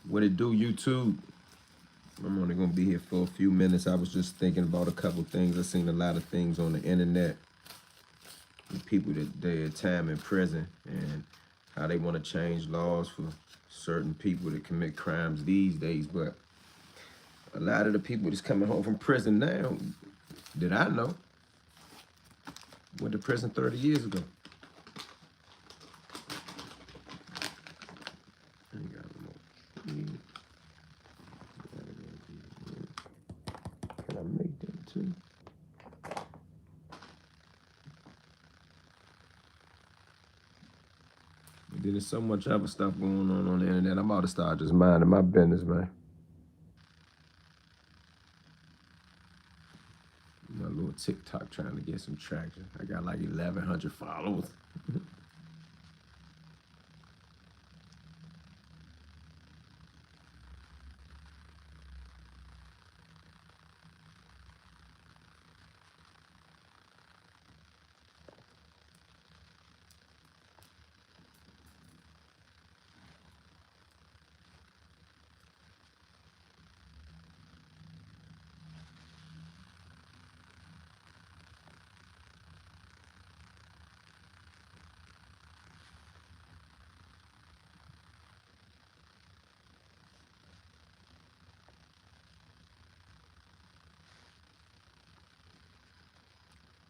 What it do, YouTube? I'm only gonna be here for a few minutes. I was just thinking about a couple things. I seen a lot of things on the internet. The people that their time in prison and how they want to change laws for certain people that commit crimes these days. But a lot of the people that's coming home from prison now, that I know, went to prison 30 years ago. Can I make that too? There's so much other stuff going on the internet. I'm about to start just minding my business, man. My little TikTok trying to get some traction. I got like 1,100 followers.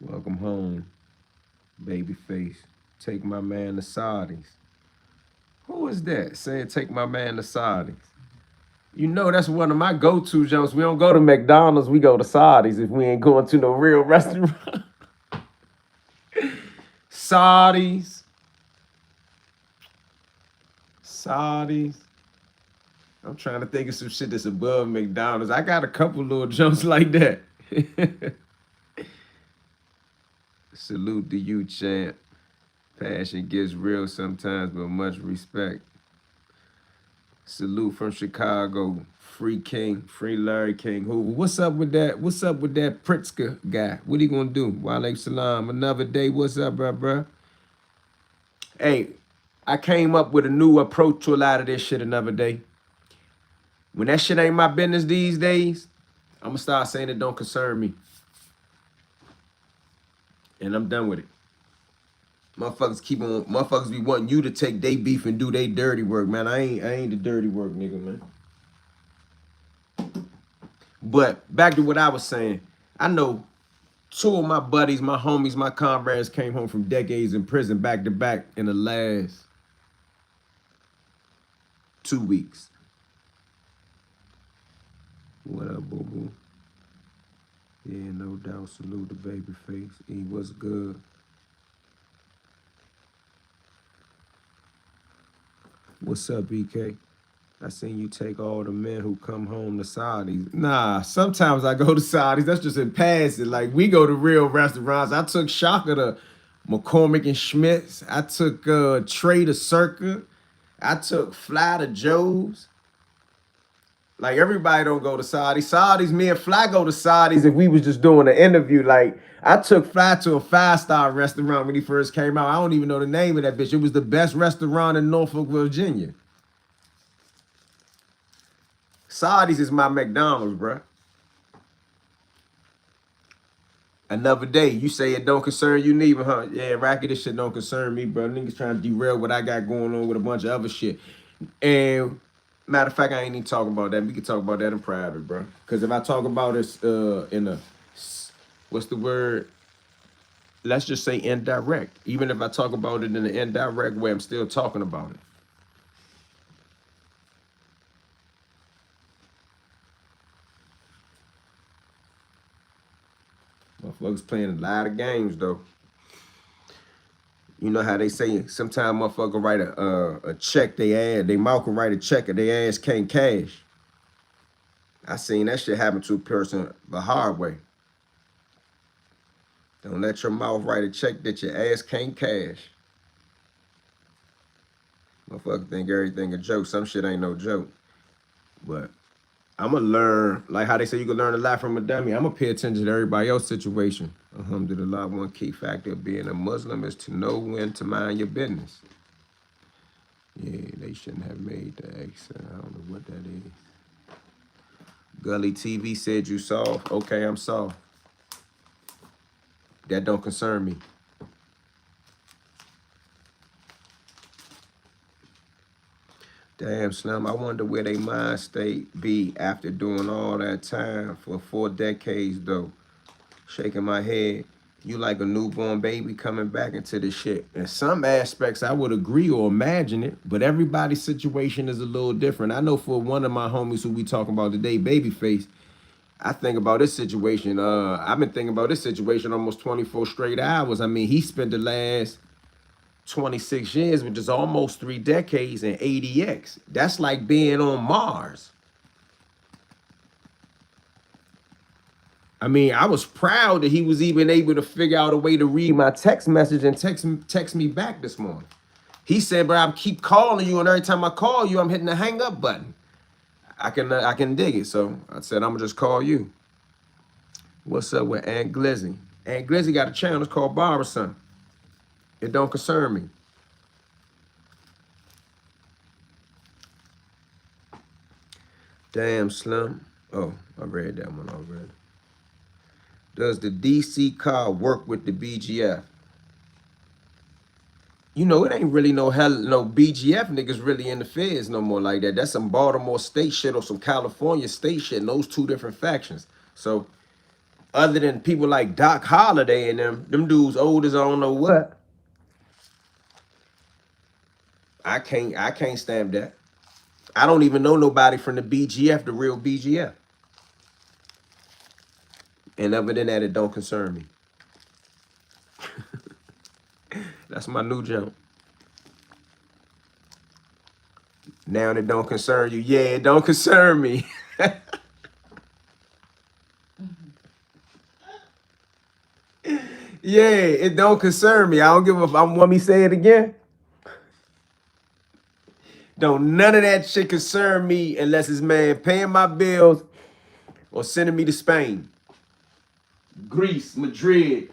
Welcome home, babyface. Take my man to Saudis. Who is that saying take my man to Saudis? You know that's one of my go-to jokes. We don't go to McDonald's, we go to Saudis if we ain't going to no real restaurant. Saudis. Saudis. I'm trying to think of some shit that's above McDonald's. I got a couple little jumps like that. Salute to you, champ. Passion gets real sometimes, but much respect. Salute from Chicago. Free King, free Larry King Hoover. What's up with that? What's up with that Pritzker guy? What he gonna do? Walaikum salam. Another day. What's up, bruh? Hey, I came up with a new approach to a lot of this shit another day. When that shit ain't my business these days, I'm gonna start saying it don't concern me. And I'm done with it. Motherfuckers be wanting you to take they beef and do they dirty work, man. I ain't the dirty work nigga, man. But back to what I was saying. I know two of my buddies, my homies, my comrades came home from decades in prison back to back in the last 2 weeks. What up, boo boo? Yeah, no doubt. Salute the baby face. E, what's good? What's up, BK? I seen you take all the men who come home to Saudis. Nah, sometimes I go to Saudis. That's just in passing. Like, we go to real restaurants. I took Shaka to McCormick and Schmidt's. I took Trey to Circa. I took Fly to Joe's. Like, everybody don't go to Saudis. Saudis, me and Fly go to Saudis if we was just doing an interview. Like, I took Fly to a 5-star restaurant when he first came out. I don't even know the name of that bitch. It was the best restaurant in Norfolk, Virginia. Saudis is my McDonald's, bruh. Another day, you say it don't concern you neither, huh? Yeah, Rocky, this shit don't concern me, bro. Niggas trying to derail what I got going on with a bunch of other shit. And matter of fact, I ain't even talking about that. We can talk about that in private, bro. Because if I talk about it in a, what's the word? Let's just say indirect. Even if I talk about it in an indirect way, I'm still talking about it. Motherfuckers playing a lot of games, though. You know how they say sometimes motherfucker write a check they mouth can write a check and they ass can't cash. I seen that shit happen to a person the hard way. Don't let your mouth write a check that your ass can't cash. Motherfucker think everything a joke. Some shit ain't no joke. But I'ma learn, like how they say you can learn a lot from a dummy. I'ma pay attention to everybody else's situation. Alhamdulillah, one key factor of being a Muslim is to know when to mind your business. Yeah, they shouldn't have made the accent. I don't know what that is. Gully TV said you soft. Okay, I'm soft. That don't concern me. Damn, Slim, I wonder where they mind state be after doing all that time for 4 decades, though. Shaking my head. You like a newborn baby coming back into the shit. In some aspects, I would agree or imagine it, but everybody's situation is a little different. I know for one of my homies who we talking about today, Babyface, I think about this situation. I've been thinking about this situation almost 24 straight hours. I mean, he spent the last 26 years, which is almost 3 decades, in ADX. That's like being on Mars. I mean, I was proud that he was even able to figure out a way to read my text message and text me back this morning. He said, "Bro, I keep calling you, and every time I call you, I'm hitting the hang up button." I can dig it. So I said, "I'm gonna just call you." What's up with Aunt Glizzy? Aunt Glizzy got a channel. It's called Barber Son. It don't concern me. Damn, Slim. Oh, I read that one already. Does the DC car work with the BGF? You know, it ain't really no BGF niggas really in the feds no more like that. That's some Baltimore state shit or some California state shit, and those two different factions. So other than people like Doc Holliday and them dudes old as I don't know what, I can't stamp that. I don't even know nobody from the BGF, the real BGF. And other than that, it don't concern me. That's my new jump. Now it don't concern you. Yeah, it don't concern me. Yeah, it don't concern me. I don't give a. Want me to say it again? Don't none of that shit concern me unless it's man paying my bills or sending me to Spain, Greece, Madrid,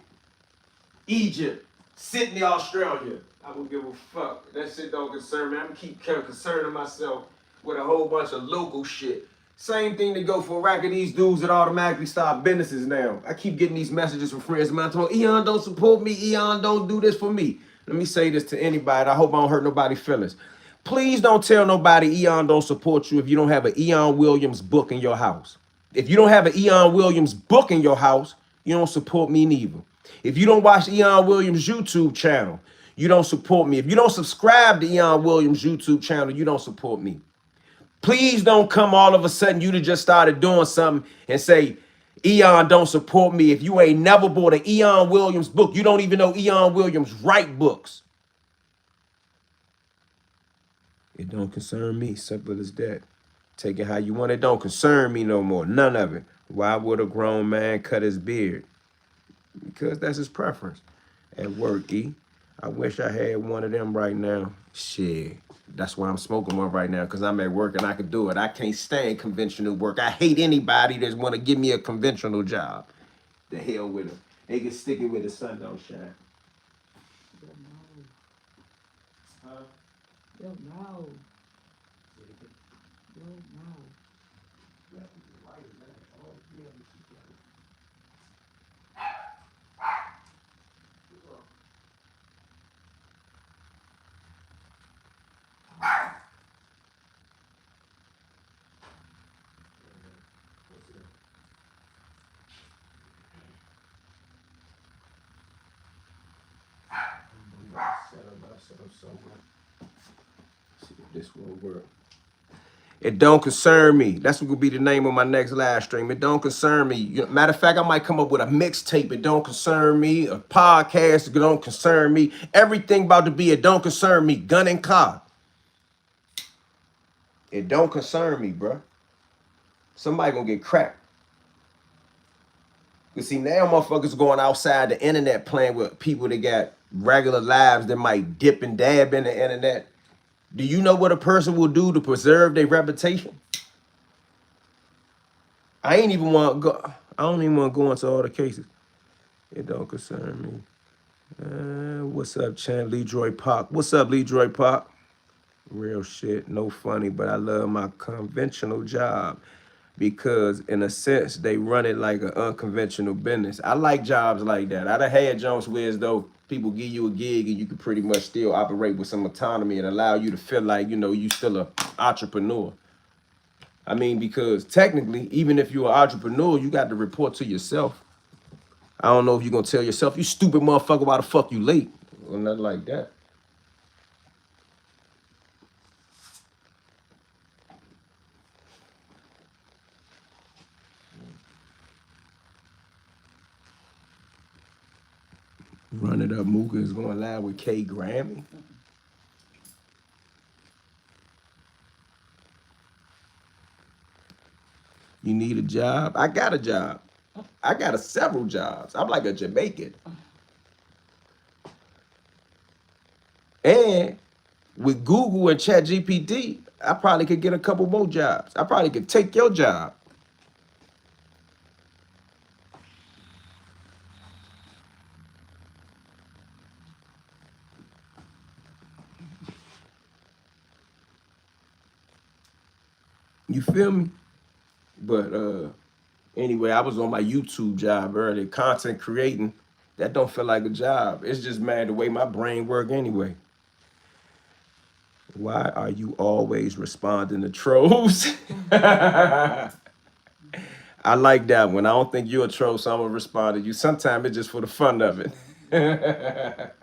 Egypt, Sydney, Australia. I don't give a fuck. That shit don't concern me. I'm keep concerning myself with a whole bunch of local shit. Same thing to go for a rack of these dudes that automatically start businesses now. I keep getting these messages from friends of mine talking, Eon don't support me, Eon don't do this for me. Let me say this to anybody. I hope I don't hurt nobody's feelings. Please don't tell nobody Eon don't support you if you don't have an Eon Williams book in your house. If you don't have an Eon Williams book in your house, you don't support me neither. If you don't watch Eon Williams YouTube channel, you don't support me. If you don't subscribe to Eon Williams YouTube channel, you don't support me. Please don't come all of a sudden you just started doing something and say, Eon don't support me. If you ain't never bought an Eon Williams book, you don't even know Eon Williams write books. It don't concern me. Simple as that. Take it how you want. It don't concern me no more. None of it. Why would a grown man cut his beard? Because that's his preference. At work, E. I wish I had one of them right now. Shit. That's why I'm smoking one right now, because I'm at work and I can do it. I can't stand conventional work. I hate anybody that want to give me a conventional job. The hell with them. They can stick it where the sun don't shine. Huh? Yo, no. Yo, no. See if this will work. It don't concern me. That's what will be the name of my next live stream. It don't concern me. Matter of fact, I might come up with a mixtape. It don't concern me. A podcast. It don't concern me. Everything about to be. It don't concern me. Gun and car. It don't concern me, bro. Somebody gonna get cracked. You see, now motherfuckers going outside the internet playing with people that got regular lives that might dip and dab in the internet. Do you know what a person will do to preserve their reputation? I don't even want to go into all the cases. It don't concern me. What's up, Chan? Leroy Park. What's up, Leroy Park? Real shit, no funny, but I love my conventional job because, in a sense, they run it like an unconventional business. I like jobs like that. I done had jobs where as though people give you a gig and you can pretty much still operate with some autonomy and allow you to feel like, you know, you still a entrepreneur. I mean, because technically, even if you're an entrepreneur, you got to report to yourself. I don't know if you're gonna tell yourself, you stupid motherfucker, why the fuck you late? Or nothing like that. Run It Up Mooka is going live with K Grammy. You need a job? I got a job. I got several jobs. I'm like a Jamaican. And with Google and ChatGPT, I probably could get a couple more jobs. I probably could take your job. You feel me? But anyway, I was on my YouTube job earlier, content creating. That don't feel like a job. It's just mad the way my brain work anyway. Why are you always responding to trolls? I like that one. I don't think you're a troll, so I'm gonna respond to you. Sometimes it's just for the fun of it.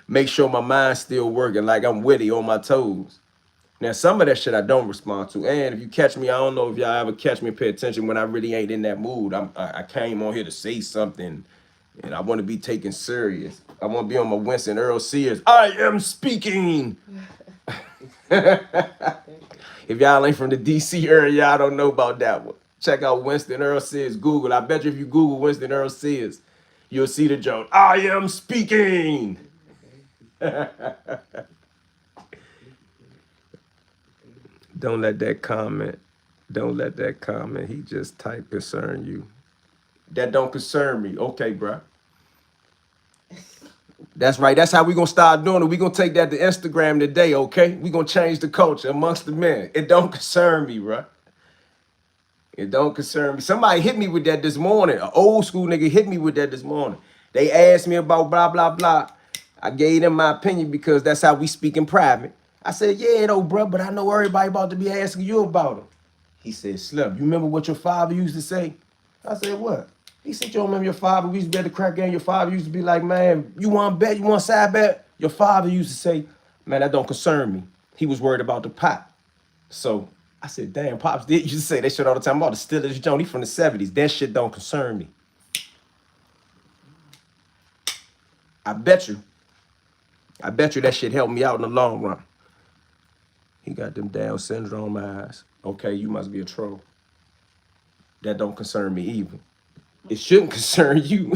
Make sure my mind's still working, like I'm witty on my toes. Now, some of that shit I don't respond to. And if you catch me, I don't know if y'all ever catch me and pay attention when I really ain't in that mood. I came on here to say something, and I want to be taken serious. I want to be on my Winston Earl Sears. I am speaking. If y'all ain't from the DC area, y'all don't know about that one. Check out Winston Earl Sears. Google. I bet you if you Google Winston Earl Sears, you'll see the joke. I am speaking. Don't let that comment. Don't let that comment. He just typed concern you. That don't concern me. Okay, bruh. That's right. That's how we gonna start doing it. We gonna take that to Instagram today, okay? We gonna change the culture amongst the men. It don't concern me, bruh. It don't concern me. Somebody hit me with that this morning. An old school nigga hit me with that this morning. They asked me about blah, blah, blah. I gave them my opinion because that's how we speak in private. I said, yeah, though, bro, but I know everybody about to be asking you about him. He said, Slim, you remember what your father used to say? I said, what? He said, you don't remember your father? We used to bet the crack game. Your father used to be like, man, you want bet? You want side bet? Your father used to say, man, that don't concern me. He was worried about the pot. So I said, damn, Pops did used to say that shit all the time about the Steelers Johnny from the 70s. That shit don't concern me. I bet you that shit helped me out in the long run. He got them Down syndrome eyes. Okay, you must be a troll. That don't concern me either. It shouldn't concern you.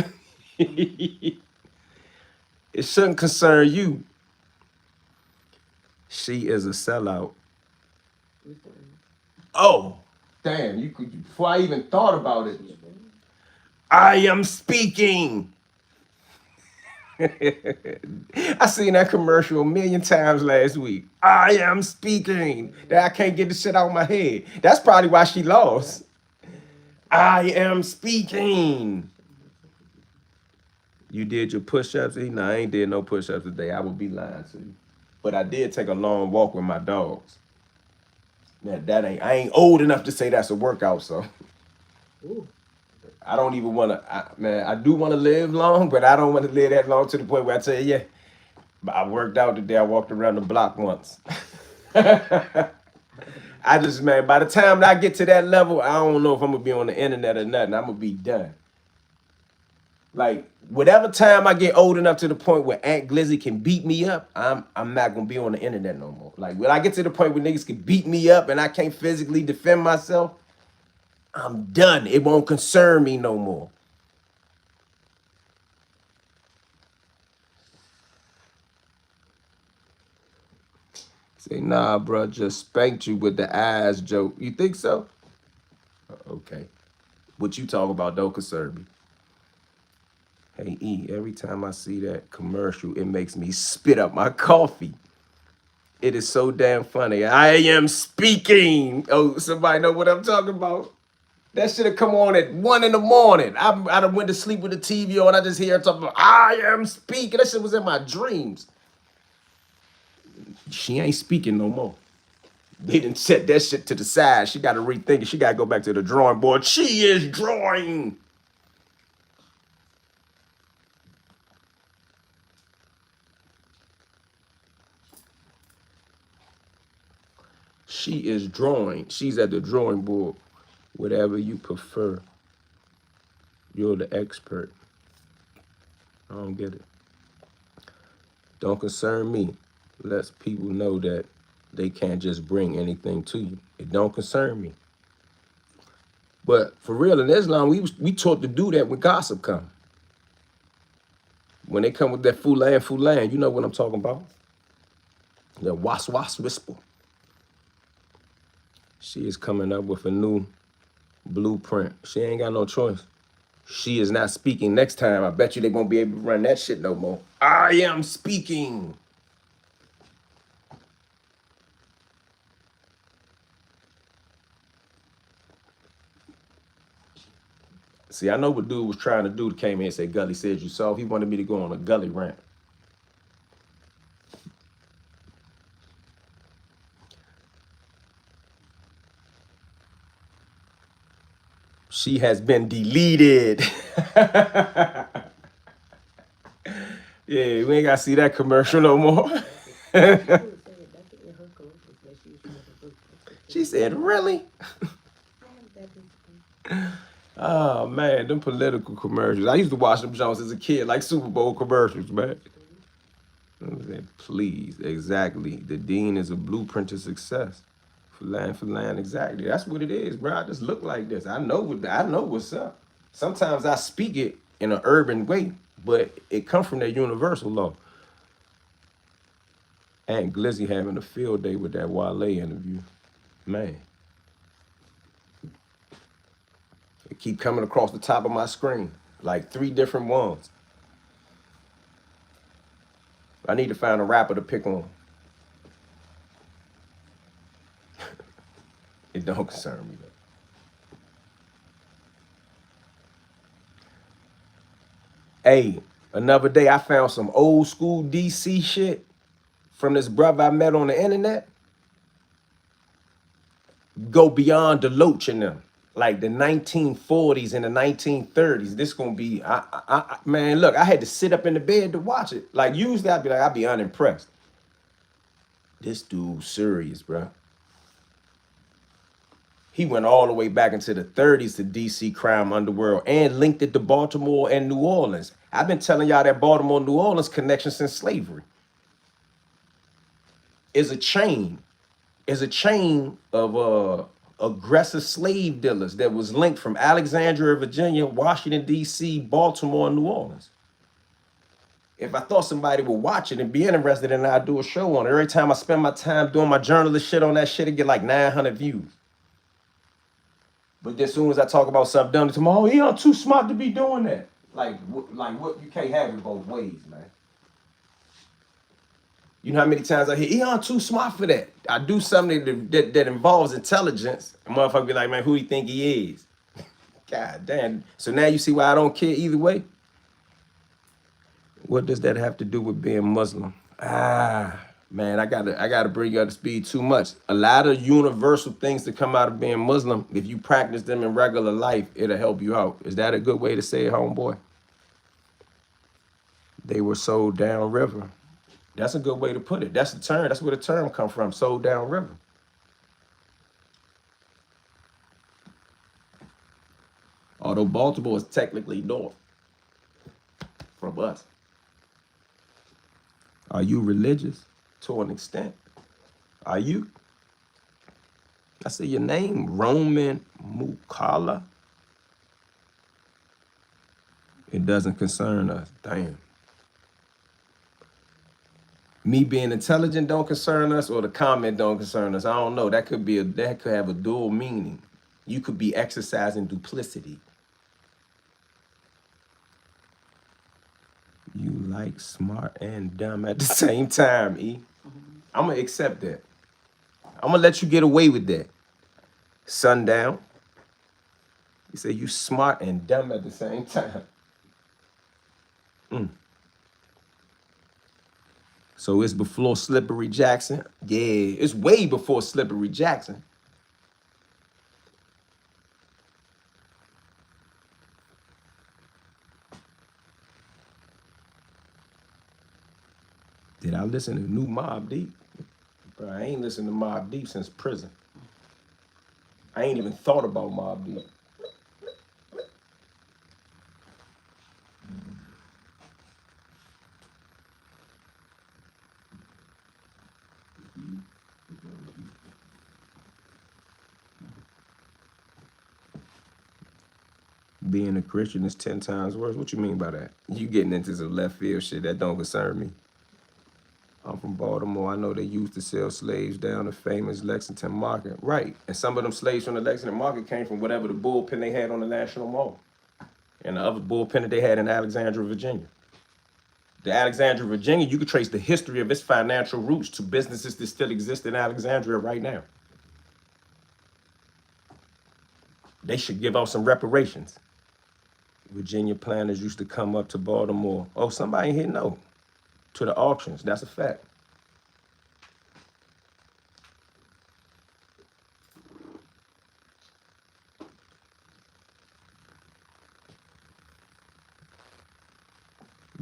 It shouldn't concern you. She is a sellout. Oh, damn, you could, before I even thought about it. I am speaking. I seen that commercial a million times last week. I am speaking. That I can't get the shit out of my head. That's probably why she lost. I am speaking. You did your push-ups? No, I ain't did no push-ups today. I would be lying to you. But I did take a long walk with my dogs. Now, I ain't old enough to say that's a workout, so. Ooh. I don't even want to, man, I do want to live long, but I don't want to live that long to the point where I tell you, yeah, but I worked out today. I walked around the block once. I just, man, by the time that I get to that level, I don't know if I'm going to be on the internet or nothing. I'm going to be done. Like, whatever time I get old enough to the point where Aunt Glizzy can beat me up, I'm not going to be on the internet no more. Like, when I get to the point where niggas can beat me up and I can't physically defend myself, I'm done. It won't concern me no more. Say, nah, bro, just spanked you with the eyes joke. You think so? Okay. What you talk about don't concern me. Hey, E, every time I see that commercial, it makes me spit up my coffee. It is so damn funny. I am speaking. Oh, somebody know what I'm talking about? That should have come on at 1 in the morning. I done went to sleep with the TV on. I just hear her talking about, I am speaking. That shit was in my dreams. She ain't speaking no more. They didn't set that shit to the side. She got to rethink it. She got to go back to the drawing board. She is drawing. She is drawing. She's at the drawing board. Whatever you prefer. You're the expert. I don't get it. Don't concern me. Lets people know that they can't just bring anything to you. It don't concern me. But for real, in Islam, we taught to do that when gossip come. When they come with that fulan, you know what I'm talking about. The was whisper. She is coming up with a new blueprint. She ain't got no choice. She is not speaking next time. I bet you they won't be able to run that shit no more. I am speaking. See, I know what dude was trying to do. Came in and said, Gully said you soft. He wanted me to go on a Gully rant. She has been deleted. Yeah, we ain't got to see that commercial no more. She said, really? Oh, man, them political commercials. I used to watch them Jones as a kid, like Super Bowl commercials, man. I said, please, exactly. The Dean is a blueprint to success. For land, exactly. That's what it is, bro. I just look like this. I know what's up. Sometimes I speak it in an urban way, but it comes from that universal law. And Glizzy having a field day with that Wale interview. Man. It keep coming across the top of my screen, like 3 different ones. I need to find a rapper to pick on. It don't concern me, though. Hey, another day I found some old school DC shit from this brother I met on the internet. Go beyond Deloach and them. Like the 1940s and the 1930s. This gonna be, man, look, I had to sit up in the bed to watch it. Like usually I'd be unimpressed. This dude's serious, bro. He went all the way back into the 30s to DC crime underworld and linked it to Baltimore and New Orleans. I've been telling y'all that Baltimore-New Orleans connection since slavery. Is a chain of aggressive slave dealers that was linked from Alexandria, Virginia, Washington, D.C., Baltimore, and New Orleans. If I thought somebody would watch it and be interested in it, I'd do a show on it. Every time I spend my time doing my journalist shit on that shit, it get like 900 views. But as soon as I talk about something done tomorrow, I'm too smart to be doing that. Like what? You can't have it both ways, man. You know how many times I hear, I'm too smart for that. I do something that involves intelligence. A motherfucker be like, man, who you think he is? God damn. So now you see why I don't care either way? What does that have to do with being Muslim? Man, I gotta bring you up to speed too much. A lot of universal things that come out of being Muslim, if you practice them in regular life, it'll help you out. Is that a good way to say it, homeboy? They were sold downriver. That's a good way to put it. That's the term. That's where the term come from, sold downriver. Although Baltimore is technically north from us. Are you religious? To an extent. Are you? I say your name, Roman Mukala. It doesn't concern us. Damn. Me being intelligent don't concern us, or the comment don't concern us. I don't know. That could have a dual meaning. You could be exercising duplicity. You like smart and dumb at the same time, E. I'm gonna accept that. I'm gonna let you get away with that. Sundown. You say you smart and dumb at the same time. So it's before Slippery Jackson? Yeah, it's way before Slippery Jackson. Did I listen to New Mobb Deep? Bro, I ain't listened to Mobb Deep since prison. I ain't even thought about Mobb Deep. Being a Christian is 10 times worse. What you mean by that? You getting into some left field shit that don't concern me. I'm from Baltimore. I know they used to sell slaves down the famous Lexington Market. Right. And some of them slaves from the Lexington Market came from whatever the bullpen they had on the National Mall. And the other bullpen that they had in Alexandria, Virginia. The Alexandria, Virginia, you could trace the history of its financial roots to businesses that still exist in Alexandria right now. They should give out some reparations. Virginia planters used to come up to Baltimore. Oh, somebody in here know. To the auctions. That's a fact.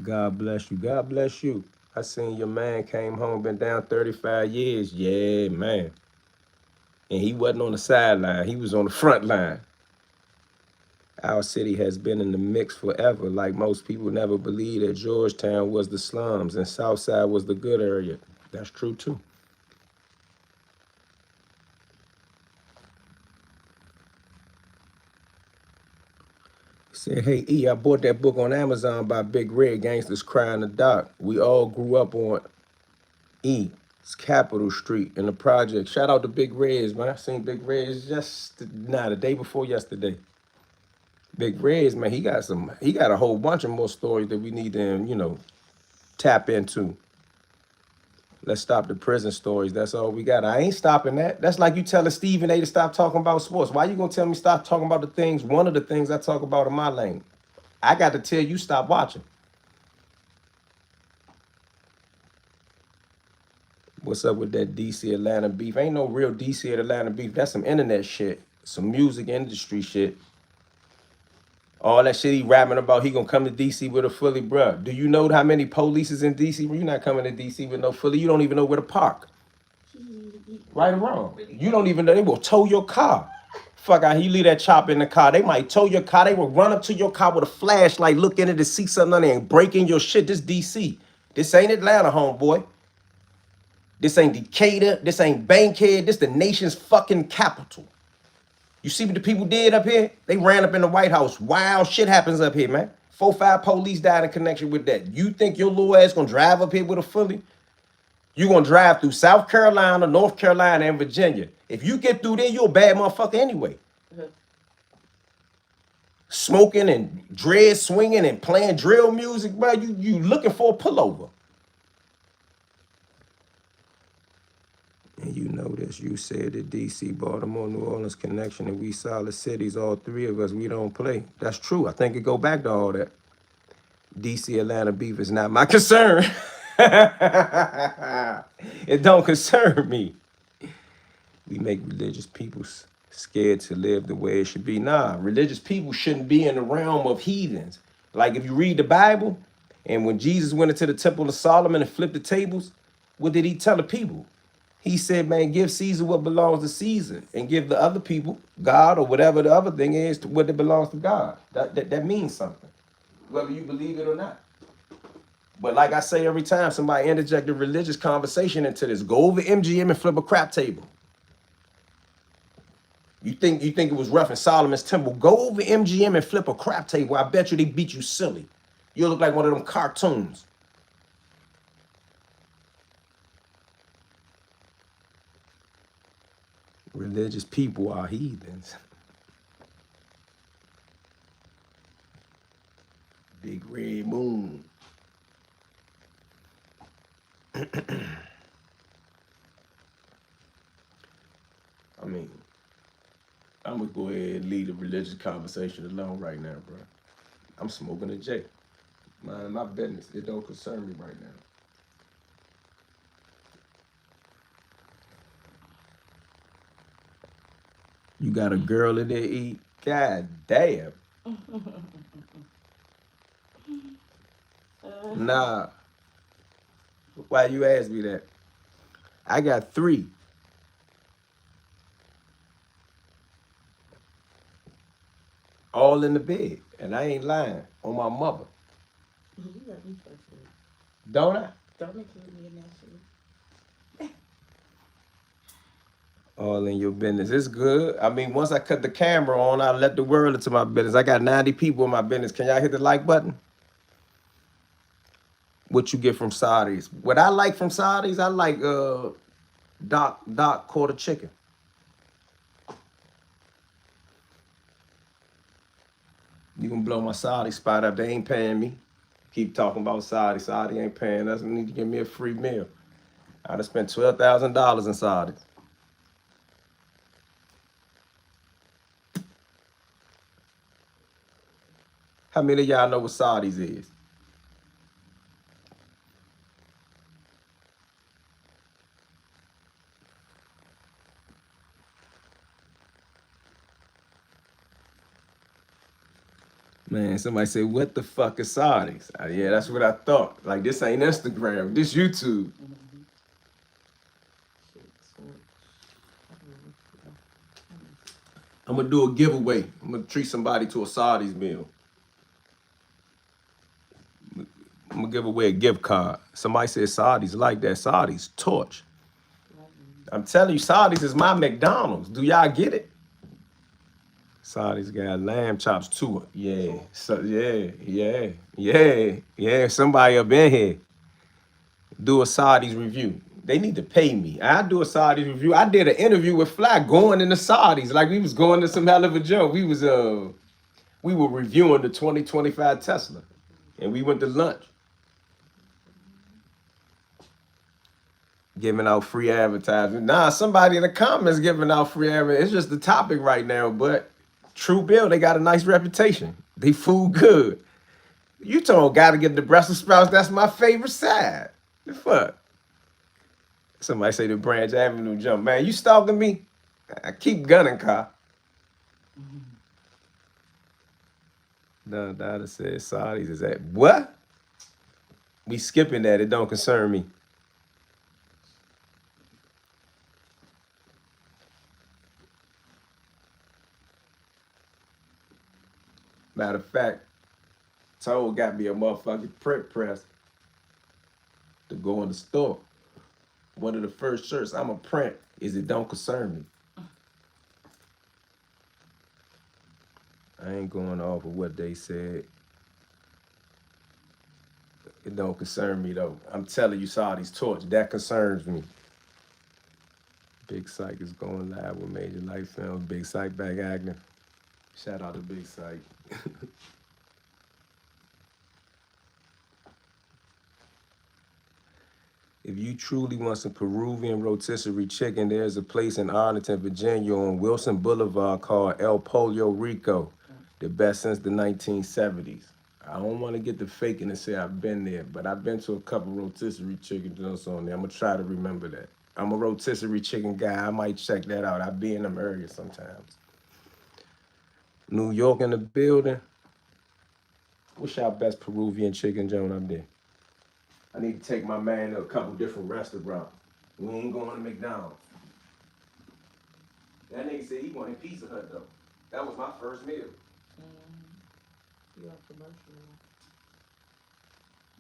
God bless you. God bless you. I seen your man came home, been down 35 years. Yeah, man. And he wasn't on the sideline. He was on the front line. Our city has been in the mix forever. Like most people never believed that Georgetown was the slums and Southside was the good area. That's true too. He said, hey, E, I bought that book on Amazon by Big Red, Gangsters Cry in the Dark. We all grew up on E. It's Capitol Street in the project. Shout out to Big Reds, man. I seen Big Reds the day before yesterday. Big Reds, man, he got a whole bunch of more stories that we need to, tap into. Let's stop the prison stories. That's all we got. I ain't stopping that. That's like you telling Stephen A to stop talking about sports. Why you gonna tell me stop talking about one of the things I talk about in my lane? I got to tell you stop watching. What's up with that DC Atlanta beef? Ain't no real DC Atlanta beef. That's some internet shit, some music industry shit. All that shit he rapping about, he gonna come to DC with a fully, bruh. Do you know how many police is in DC? You're not coming to DC with no fully. You don't even know where to park. Right or wrong. You don't even know. They will tow your car. Fuck out, you leave that chopper in the car. They might tow your car. They will run up to your car with a flashlight, look in it to see something on there and break in your shit. This DC. This ain't Atlanta, homeboy. This ain't Decatur. This ain't Bankhead. This the nation's fucking capital. You see what the people did up here? They ran up in the White House. Wild shit happens up here, man. 4, 5 police died in connection with that. You think your little ass gonna drive up here with a fully? You gonna drive through South Carolina, North Carolina, and Virginia. If you get through there, you're a bad motherfucker anyway. Smoking and dread swinging and playing drill music, bro. You looking for a pullover. And you know this. You said the DC, Baltimore, New Orleans connection, and we solid cities, all three of us, we don't play. That's true. I think it go back to all that. DC Atlanta beef is not my concern. It don't concern me. We make religious people scared to live the way it should be. Nah, religious people shouldn't be in the realm of heathens. Like if you read the Bible, and when Jesus went into the temple of Solomon and flipped the tables, what did he tell the people? He said, man, give Caesar what belongs to Caesar and give the other people, God or whatever the other thing is, to what it belongs to God. That means something, whether you believe it or not. But like I say every time somebody interject a religious conversation into this, go over MGM and flip a crap table. You think it was rough in Solomon's temple? Go over MGM and flip a crap table. I bet you they beat you silly. You look like one of them cartoons. Religious people are heathens. Big red moon. mean, I'm gonna go ahead and leave the religious conversation alone right now, bro. I'm smoking a J. Mind my business. It don't concern me right now. You got a girl in there eat? God damn. Nah. Why you ask me that? I got 3. All in the bed. And I ain't lying. On my mother. You got me fucked up. Don't I? Don't include me in that shit. All in your business. It's good. I mean, once I cut the camera on, I let the world into my business. I got 90 people in my business. Can y'all hit the like button? What you get from Saudis? What I like from Saudis, I like Doc quarter chicken. You can blow my Saudi spot up. They ain't paying me. Keep talking about Saudi. Saudi ain't paying us. They need to give me a free meal. I'd have spent $12,000 in Saudi. How many of y'all know what Saudis is? Man, somebody say, what the fuck is Saudis? Yeah, that's what I thought. Like, this ain't Instagram. This YouTube. I'm going to do a giveaway. I'm going to treat somebody to a Saudis meal. I'm going to give away a gift card. Somebody said Saudis like that. Saudis torch. I'm telling you, Saudis is my McDonald's. Do y'all get it? Saudis got lamb chops too. Yeah. So yeah. Somebody up in here do a Saudis review. They need to pay me. I do a Saudis review. I did an interview with Fly going into Saudis. Like we was going to some hell of a joke. We were reviewing the 2025 Tesla. And we went to lunch. Giving out free advertising. Nah, somebody in the comments giving out free advertising. It's just the topic right now, but True Bill, they got a nice reputation. They food good. You told gotta get the Brussels sprouts. That's my favorite side. The fuck? Somebody say the Branch Avenue jump. Man, you stalking me? I keep gunning, car. No, Dada said Saudis is that. What? We skipping that. It don't concern me. Matter of fact, Toad got me a motherfucking print press to go in the store. One of the first shirts I'm a print is It Don't Concern Me. I ain't going off of what they said. It don't concern me though. I'm telling you, Saudi's torch. That concerns me. Big Psych is going live with Major Life Films. Big Psych back acting. Shout out to Big Psych. If you truly want some Peruvian rotisserie chicken, there's a place in Arlington, Virginia on Wilson Boulevard called El Pollo Rico. The best since the 1970s. I don't want to get the faking and say I've been there, but I've been to a couple rotisserie chicken joints on there. I'm going to try to remember that. I'm a rotisserie chicken guy. I might check that out. I be in them areas sometimes. New York in the building. What's y'all best Peruvian chicken joint up there? I need to take my man to a couple different restaurants. We ain't going to McDonald's. That nigga said he wanted Pizza Hut though. That was my first meal. You are commercial.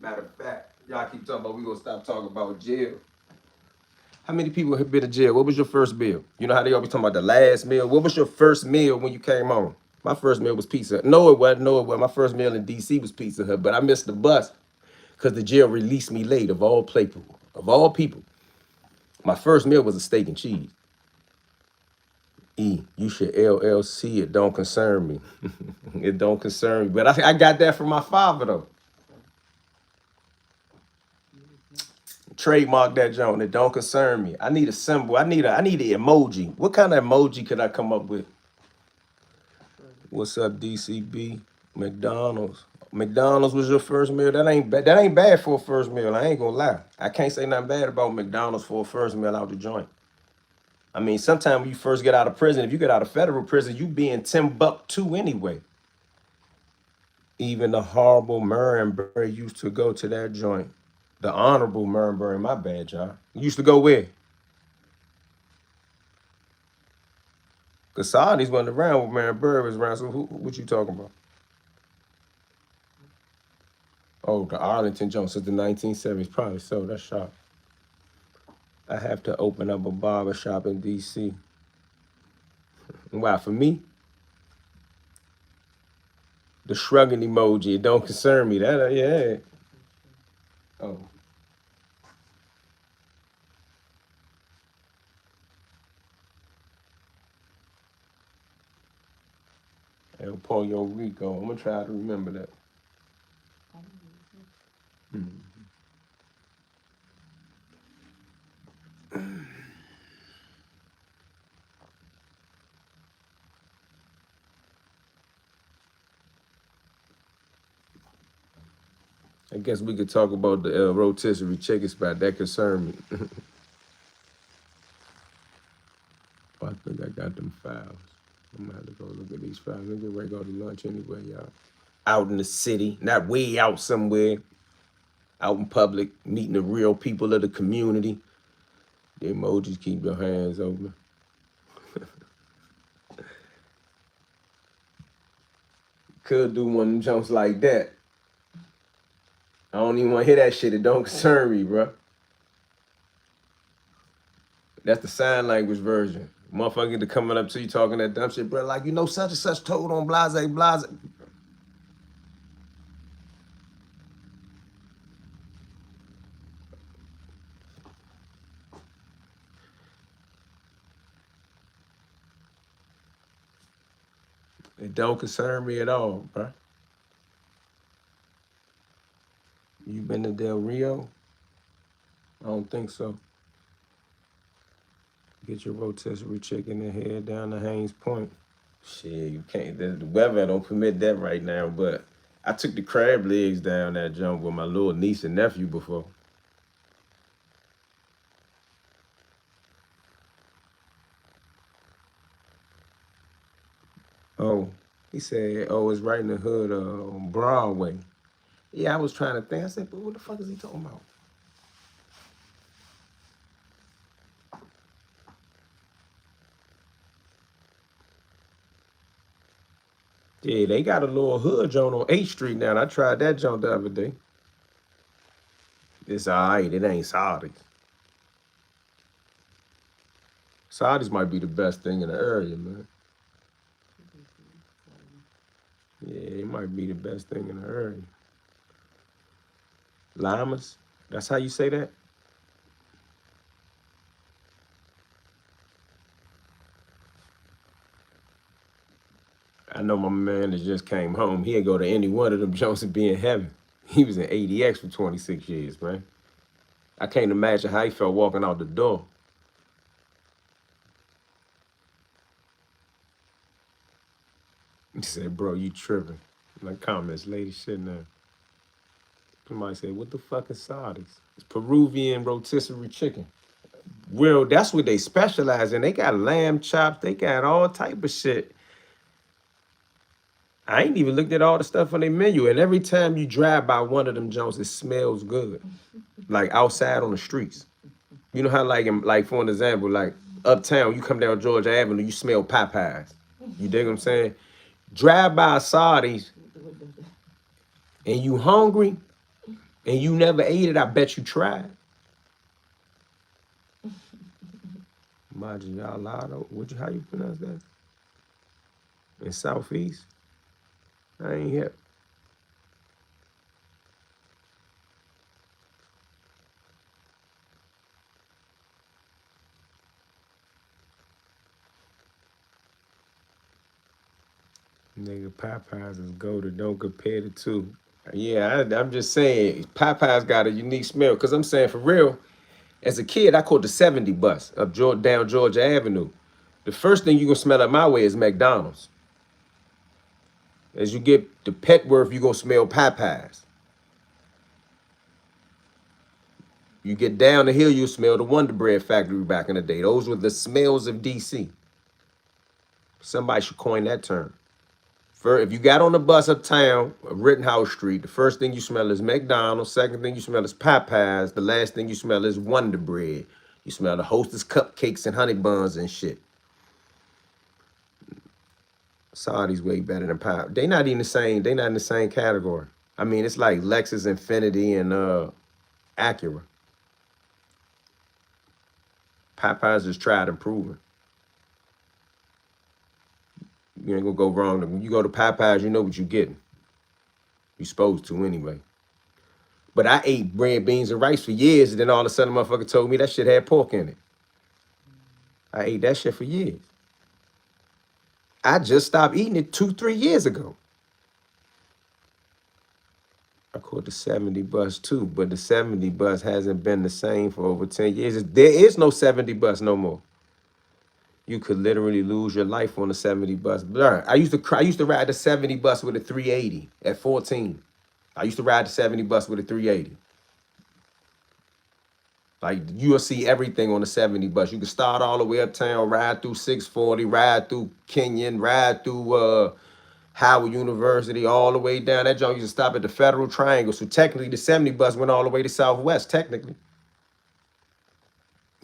Matter of fact, y'all keep talking about we gonna stop talking about jail. How many people have been to jail? What was your first meal? You know how they always talking about the last meal? What was your first meal when you came home? My first meal was Pizza Hut. No, it wasn't. My first meal in DC was Pizza Hut, but I missed the bus because the jail released me late of all people. My first meal was a steak and cheese. You should LLC. It don't concern me. It don't concern me. But I got that from my father, though. Trademark that joint. It don't concern me. I need a symbol. I need an emoji. What kind of emoji could I come up with? What's up, DCB? McDonald's. McDonald's was your first meal. That ain't bad. That ain't bad for a first meal. I ain't gonna lie. I can't say nothing bad about McDonald's for a first meal out the joint. I mean, sometimes when you first get out of prison, if you get out of federal prison, you be in Timbuktu anyway. Even the horrible Murray used to go to that joint. The honorable Murray, my bad, y'all. Used to go where? Because Saudis wasn't around when Murray was around. So what you talking about? Oh, the Arlington joint since the 1970s. Probably so. That's sharp. I have to open up a barber shop in D.C. Why, for me? The shrugging emoji, it don't concern me. That, yeah. Oh. El Pollo Rico. I'm going to try to remember that. I guess we could talk about the rotisserie chicken spot. That concerned me. Oh, I think I got them files. I'm gonna have to go look at these files. I'm gonna get ready to go to lunch anyway, y'all. Out in the city, not way out somewhere. Out in public, meeting the real people of the community. The emojis keep your hands open. Could do one of them jumps like that. I don't even want to hear that shit. It don't concern me, bro. That's the sign language version. Motherfucker get to coming up to you talking that dumb shit, bro. Like, you know, such and such told on blase, blase. It don't concern me at all, bro. You been to Del Rio? I don't think so. Get your rotisserie chicken and head down to Haynes Point. Shit, you can't. The weather don't permit that right now, but I took the crab legs down that jump with my little niece and nephew before. Oh, he said, oh, it's right in the hood on Broadway. Yeah, I was trying to think. I said, but what the fuck is he talking about? Yeah, they got a little hood joint on 8th Street now. I tried that joint the other day. It's all right. It ain't Saudis. Saudis might be the best thing in the area, man. Yeah, it might be the best thing in the area. Llamas? That's how you say that? I know my man that just came home. He'd go to any one of them joints and be in heaven. He was in ADX for 26 years, man. I can't imagine how he felt walking out the door. He said, bro, you tripping. Like comments, lady shit now. Somebody said, what the fuck is Saudis? It's Peruvian rotisserie chicken. Well, that's what they specialize in. They got lamb chops. They got all type of shit. I ain't even looked at all the stuff on their menu. And every time you drive by one of them joints, it smells good. Like outside on the streets. You know how like for an example, like uptown, you come down Georgia Avenue, you smell Popeyes. You dig what I'm saying? Drive by Saudis and you hungry and you never ate it, I bet you tried. Majiyalado, how you pronounce that? In Southeast? I ain't hip. Nigga, Popeyes is goated. Don't compare the two. Yeah, I'm just saying, Popeyes got a unique smell. Cause I'm saying for real, As a kid, I caught the 70 bus up down Georgia Avenue. The first thing you're gonna smell up my way is McDonald's. As you get to Petworth, you're gonna smell Popeyes. You get down the hill, you smell the Wonder Bread factory back in the day. Those were the smells of DC. Somebody should coin that term. If you got on the bus uptown, Rittenhouse Street, the first thing you smell is McDonald's. Second thing you smell is Popeyes. The last thing you smell is Wonder Bread. You smell the Hostess cupcakes and honey buns and shit. Saudi's way better than Pop. They not even the same. They not in the same category. I mean, it's like Lexus, Infiniti, and Acura. Popeyes is tried and proven. You ain't gonna go wrong. When you go to Popeyes, you know what you're getting. You're supposed to anyway. But I ate bread, beans, and rice for years, and then all of a sudden, a motherfucker told me that shit had pork in it. I ate that shit for years. I just stopped eating it 2-3 years ago. I caught the 70 bus too, but the 70 bus hasn't been the same for over 10 years. There is no 70 bus no more. You could literally lose your life on the 70 bus. I used to ride the 70 bus with a 380 at 14. I used to ride the 70 bus with a 380. Like, you'll see everything on the 70 bus. You can start all the way uptown, ride through 640, ride through Kenyon, ride through Howard University, all the way down. That joint used to stop at the Federal Triangle. So technically, the 70 bus went all the way to Southwest, technically.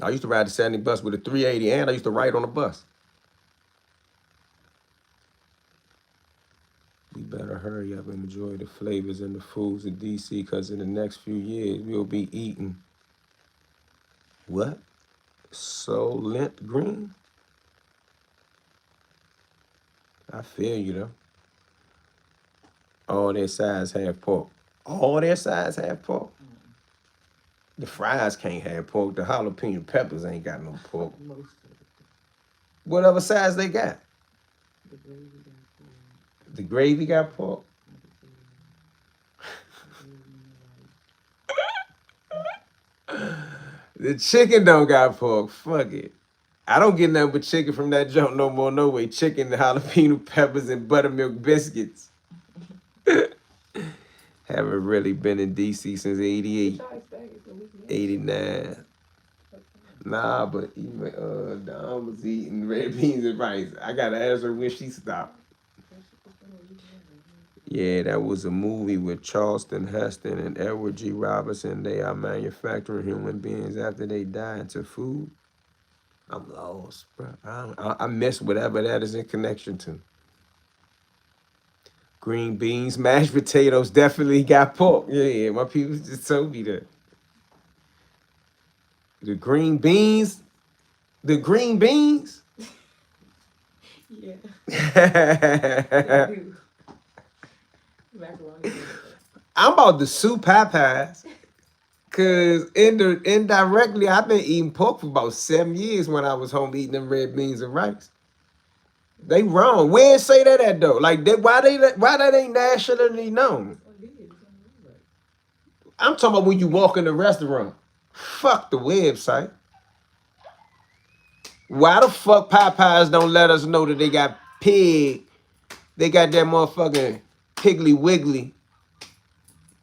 I used to ride the 70 bus with a 380, and I used to ride on the bus. We better hurry up and enjoy the flavors and the foods of DC, because in the next few years, we'll be eating what? Soylent Green? I feel you, though. All their sides have pork. All their sides have pork. The fries can't have pork. The jalapeno peppers ain't got no pork. Most of it. Whatever size they got. The gravy got pork. The gravy got pork. The chicken don't got pork. Fuck it. I don't get nothing but chicken from that junk no more, no way. Chicken, the jalapeno peppers, and buttermilk biscuits. Haven't really been in DC since 88, 89. Nah, but even Dawn was eating red beans and rice. I gotta ask her when she stopped. Yeah, that was a movie with Charleston Heston and Edward G. Robinson. They are manufacturing human beings after they die into food. I'm lost, bro. I miss whatever that is in connection to. Green beans, mashed potatoes definitely got pork. Yeah, my people just told me that. The green beans. Yeah. I'm about to sue Popeyes. Cause indirectly, I've been eating pork for about 7 years when I was home eating them red beans and rice. They wrong. Where say that at though? Like why that ain't nationally known? I'm talking about when you walk in the restaurant. Fuck the website. Why the fuck Popeyes don't let us know that they got pig? They got that motherfucking Piggly Wiggly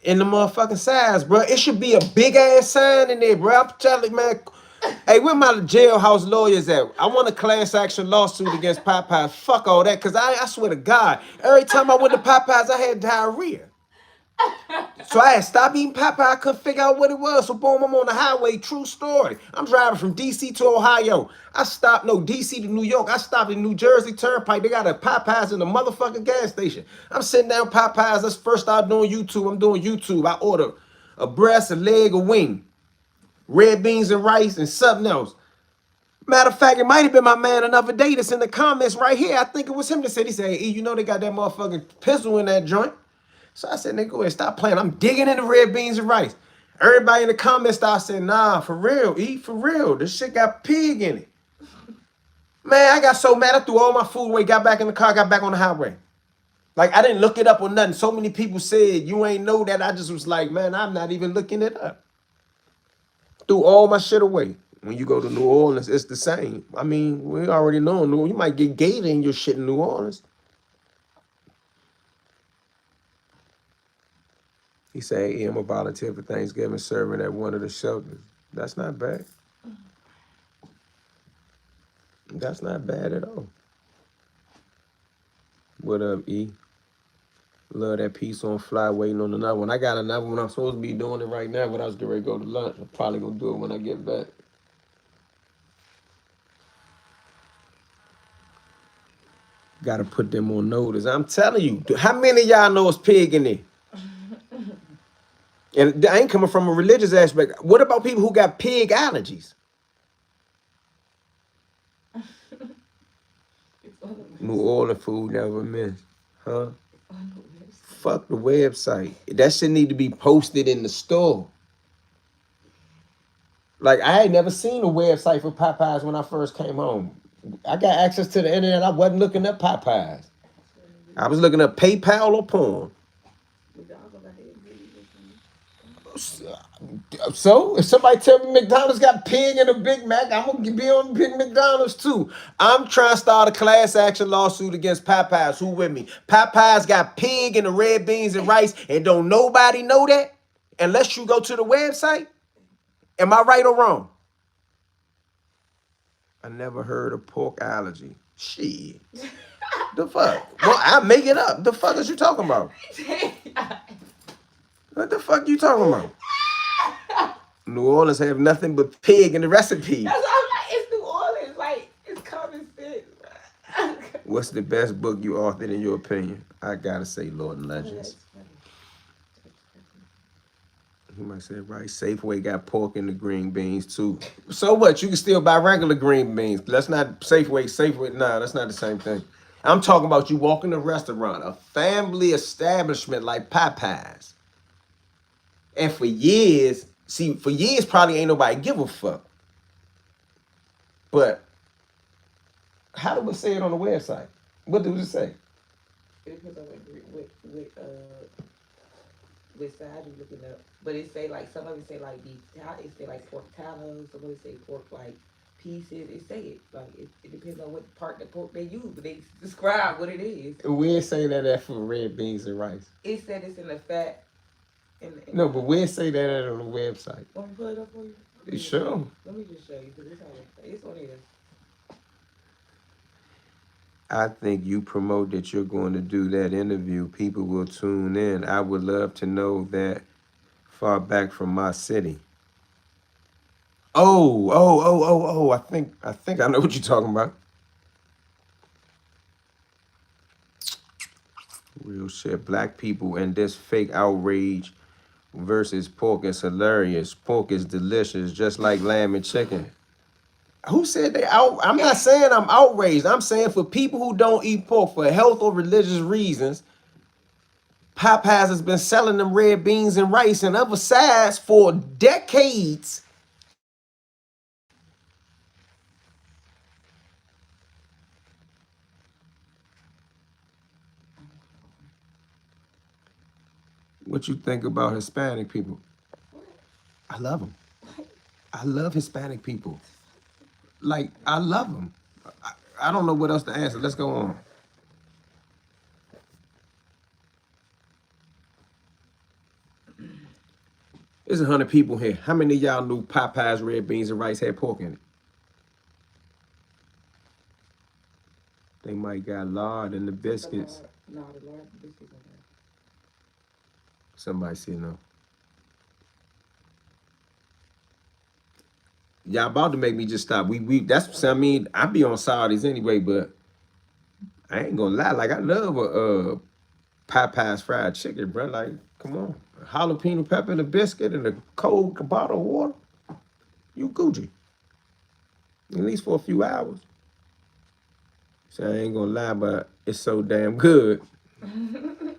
in the motherfucking size, bro. It should be a big ass sign in there, bro. I'm telling you, man. Hey, where my jailhouse lawyers at? I want a class action lawsuit against Popeyes. Fuck all that, because I swear to God, every time I went to Popeyes, I had diarrhea. So I had stopped eating Popeye. I couldn't figure out what it was. So boom, I'm on the highway. True story. I'm driving from DC to Ohio. DC to New York. I stopped in New Jersey Turnpike. They got a Popeyes in the motherfucking gas station. I'm sitting down Popeyes. That's first started doing YouTube. I'm doing YouTube. I order a breast, a leg, a wing, red beans and rice, and something else. Matter of fact, it might have been my man another day that's in the comments right here. I think it was him that said, he said, hey, you know they got that motherfucking pistol in that joint. So I said, nigga, go ahead, stop playing. I'm digging into red beans and rice. Everybody in the comments started saying, nah, for real, eat for real. This shit got pig in it. Man, I got so mad. I threw all my food away, got back in the car, got back on the highway. Like, I didn't look it up or nothing. So many people said, you ain't know that. I just was like, man, I'm not even looking it up. Threw all my shit away. When you go to New Orleans, it's the same. I mean, we already know you might get gator in your shit in New Orleans. He said, hey, I'm a volunteer for Thanksgiving serving at one of the shelters. That's not bad. That's not bad at all. What up, E? Love that piece on fly, waiting on another one. I got another one. I'm supposed to be doing it right now, but I was getting ready to go to lunch. I'm probably gonna do it when I get back. Gotta put them on notice. I'm telling you, how many of y'all know it's pig in there? And I ain't coming from a religious aspect. What about people who got pig allergies? New Orleans food never miss. Huh? Fuck the website. That shit need to be posted in the store. Like, I had never seen a website for Popeyes when I first came home. I got access to the internet. I wasn't looking up Popeyes. I was looking up PayPal or porn. So if somebody tell me McDonald's got pig in a Big Mac, I'm gonna be on Big McDonald's too. I'm trying to start a class action lawsuit against Popeyes. Who with me? Popeyes got pig in the red beans and rice, and don't nobody know that unless you go to the website. Am I right or wrong? I never heard of pork allergy. Shit. The fuck? Well, I make it up. The fuck is you talking about? What the fuck you talking about? New Orleans have nothing but pig in the recipe. That's all. Like, it's New Orleans. Like, it's common sense. What's the best book you authored in your opinion? I gotta say Lord and Legends. You might say, right, Safeway got pork in the green beans too. So what? You can still buy regular green beans. That's not Safeway. Nah, that's not the same thing. I'm talking about you walk in a restaurant, a family establishment like Popeyes. And for years probably ain't nobody give a fuck. But how do we say it on the website? What do we say? It depends on which side you looking up. But it say like some of it say like beef. It say like pork tallow. Some of it say pork like pieces. It say it like it depends on what part of pork they use. But they describe what it is. We say that for red beans and rice. It said it's in the fat. No, but we'll say that on the website. Want me to pull it up for you? Sure. Let me just show you because it's on here. I think you promote that you're going to do that interview. People will tune in. I would love to know that far back from my city. Oh. I think I know what you're talking about. Real shit. Black people and this fake outrage versus pork is hilarious. Pork is delicious, just like lamb and chicken. Who said they out? I'm not saying I'm outraged. I'm saying for people who don't eat pork for health or religious reasons, Popeyes has been selling them red beans and rice and other sides for decades. What you think about Hispanic people? I love them. I love Hispanic people. Like, I love them. I don't know what else to answer. Let's go on. There's 100 people here. How many of y'all knew Popeyes red beans and rice had pork in it? They might got lard in the biscuits. No, the lard biscuits on there. Somebody say no. Y'all about to make me just stop. That's I mean, I be on Saudis anyway, but I ain't gonna lie. Like, I love a Popeyes fried chicken, bro. Like, come on. A jalapeno pepper and a biscuit and a cold bottle of water. You Gucci. At least for a few hours. So I ain't gonna lie, but it's so damn good.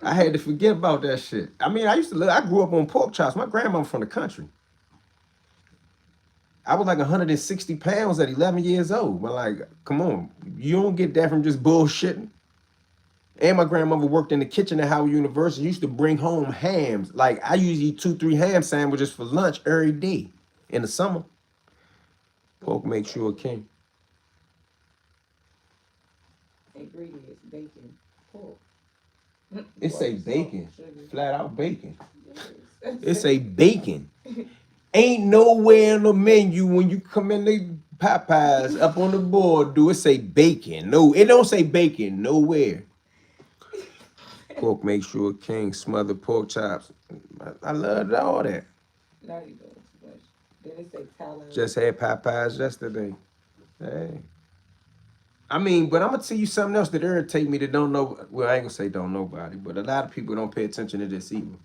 I had to forget about that shit. I mean, I grew up on pork chops. My grandma from the country. I was like 160 pounds at 11 years old. But like, come on. You don't get that from just bullshitting. And my grandmother worked in the kitchen at Howard University. Used to bring home hams. Like, I usually eat 2-3 ham sandwiches for lunch every day. In the summer, pork makes you a king. Ingredients: bacon, pork, It say butter, salt, bacon, sugar. flat out bacon. Yes. It say bacon. Ain't nowhere on the menu when you come in the Popeyes up on the board do it say bacon. No, it don't say bacon nowhere. Pork makes you a king. Smothered pork chops. I love all that. Now you doing too much. Then it say tallow. Just had Popeyes yesterday. Hey. I mean, but I'm gonna tell you something else that irritate me that don't know. Well, I ain't gonna say don't nobody, but a lot of people don't pay attention to this either.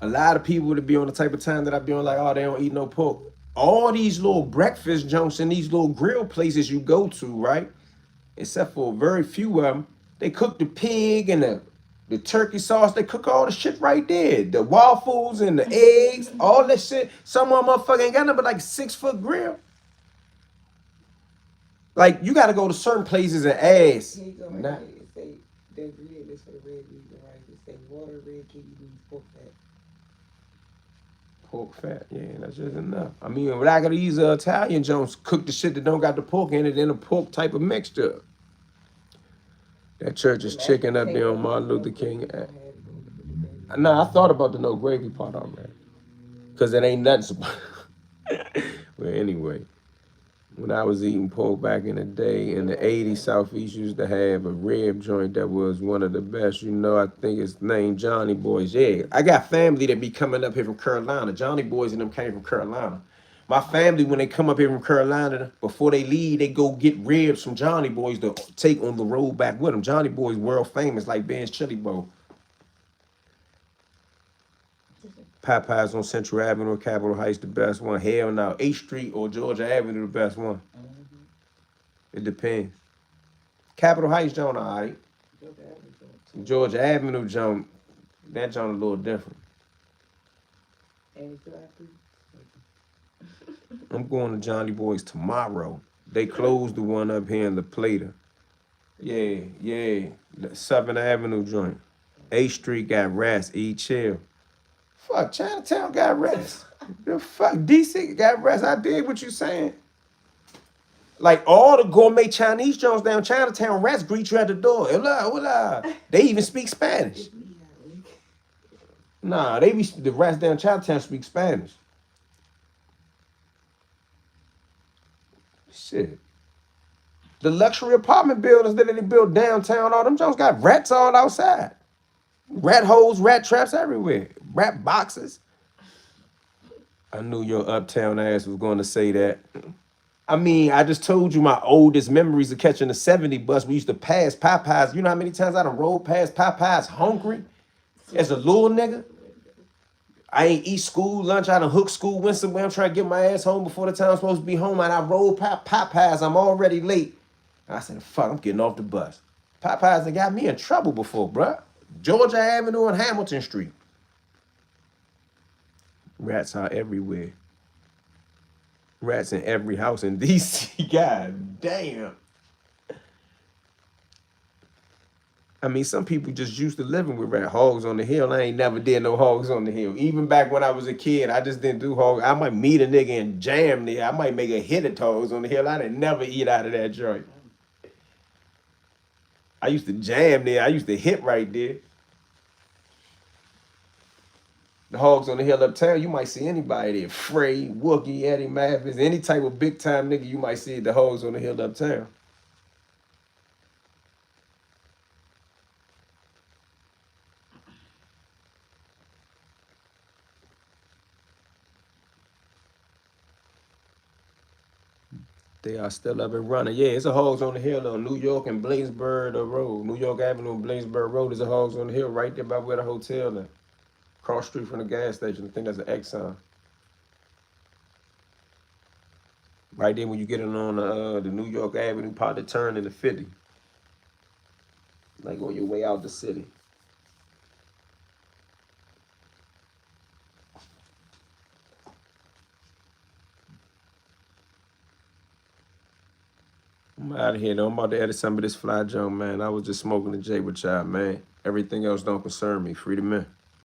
A lot of people that be on the type of time that I be on, like, oh, they don't eat no pork. All these little breakfast junks and these little grill places you go to, right? Except for very few of them, they cook the pig and the turkey sauce. They cook all the shit right there. The waffles and the eggs, all that shit. Some of them motherfucker ain't got nothing but like 6-foot grill. Like, you got to go to certain places and ask. Here you go, right Nah. there. It say the ingredient is for the red meat and rice. It say water, red kidney beans, pork fat. Pork fat, yeah, that's just enough. I mean, when I got these Italian Jones cook the shit that don't got the pork in it in a pork type of mixture. That church is chicken up there on Martin Luther King. Nah, I thought about the no gravy part already. Because it ain't nothing. Well, anyway, when I was eating pork back in the day in the 80s, Southeast used to have a rib joint that was one of the best. You know, I think it's named Johnny Boys. Yeah, I got family that be coming up here from Carolina. Johnny Boys and them came from Carolina. My family, when they come up here from Carolina, before they leave, they go get ribs from Johnny Boys to take on the road back with them. Johnny Boys world famous, like Ben's Chili Bowl. Popeyes on Central Avenue, Capitol Heights, the best one. Hell no. 8th Street or Georgia Avenue, the best one. It depends. Capitol Heights, John, all right. Georgia Avenue, John, that John a little different. I'm going to Johnny Boys tomorrow. They closed the one up here in La Plata. Yeah. The 7th Avenue joint. 8th Street got rats, eat chill. Fuck, Chinatown got rats. The fuck, DC got rats. I did what you saying. Like all the gourmet Chinese joints down Chinatown, rats greet you at the door. Hola, hola. They even speak Spanish. Nah, the rats down Chinatown speak Spanish. Shit. The luxury apartment buildings that they built downtown, all them joints got rats all outside. Rat holes, rat traps everywhere. Rat boxes. I knew your uptown ass was going to say that. I mean, I just told you my oldest memories of catching the 70 bus. We used to pass Popeyes. You know how many times I done rode past Popeyes hungry as a little nigga? I ain't eat school lunch. I done hook school, went somewhere. I'm trying to get my ass home before the time I'm supposed to be home. And I rolled Popeyes. I'm already late. I said, fuck, I'm getting off the bus. Popeyes done got me in trouble before, bruh. Georgia Avenue and Hamilton Street. Rats are everywhere. Rats in every house in DC. God damn. I mean, some people just used to living with rat hogs on the hill. I ain't never did no hogs on the hill. Even back when I was a kid, I just didn't do hogs. I might meet a nigga and jam there. I might make a hit of hogs on the hill. I didn't never eat out of that joint. I used to jam there. I used to hit right there. The hogs on the hill uptown, you might see anybody there. Frey, Wookie, Eddie Mathis, any type of big time nigga, you might see the hogs on the hill uptown. They are still up and running. Yeah, it's a hogs on the hill on New York and Bladensburg Road. New York Avenue and Bladensburg Road is a hogs on the hill right there by where the hotel is. Cross street from the gas station. I think that's an Exxon. Right there when you get in on the New York Avenue part to turn into 50. Like on your way out the city. I'm out of here though. I'm about to edit some of this fly junk, man. I was just smoking the J with y'all, man. Everything else don't concern me. Free to men.